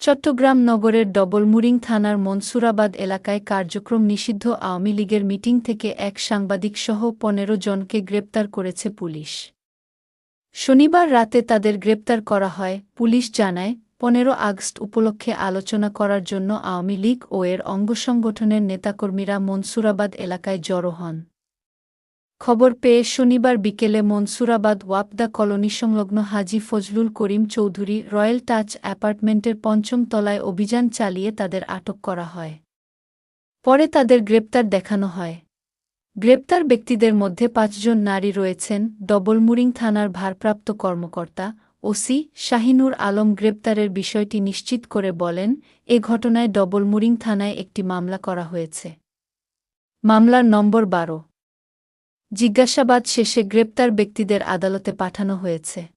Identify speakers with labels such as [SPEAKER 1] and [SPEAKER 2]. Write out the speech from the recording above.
[SPEAKER 1] চট্টগ্রাম নগরের ডবলমুরিং থানার মনসুরাবাদ এলাকায় কার্যক্রম নিষিদ্ধ আওয়ামী লীগের মিটিং থেকে এক সাংবাদিকসহ ১৫ জনকে গ্রেপ্তার করেছে পুলিশ। শনিবার রাতে তাদের গ্রেপ্তার করা হয়। পুলিশ জানায়, ১৫ আগস্ট উপলক্ষে আলোচনা করার জন্য আওয়ামী লীগ ও এর অঙ্গসংগঠনের নেতাকর্মীরা মনসুরাবাদ এলাকায় জড়ো হন। খবর পেয়ে শনিবার বিকেলে মনসুরাবাদ ওয়াপদা কলোনি সংলগ্ন হাজী ফজলুল করিম চৌধুরী রয়্যাল টাচ অ্যাপার্টমেন্টের ৫ম তলায় অভিযান চালিয়ে তাদের আটক করা হয়। পরে তাদের গ্রেপ্তার দেখানো হয়। গ্রেপ্তার ব্যক্তিদের মধ্যে ৫ জন নারী রয়েছেন। ডবলমুরিং থানার ভারপ্রাপ্ত কর্মকর্তা ওসি শাহিনুর আলম গ্রেপ্তারের বিষয়টি নিশ্চিত করে বলেন, এ ঘটনায় ডবলমুরিং থানায় একটি মামলা করা হয়েছে। মামলার নম্বর ১২। জিজ্ঞাসাবাদ শেষে গ্রেপ্তার ব্যক্তিদের আদালতে পাঠানো হয়েছে।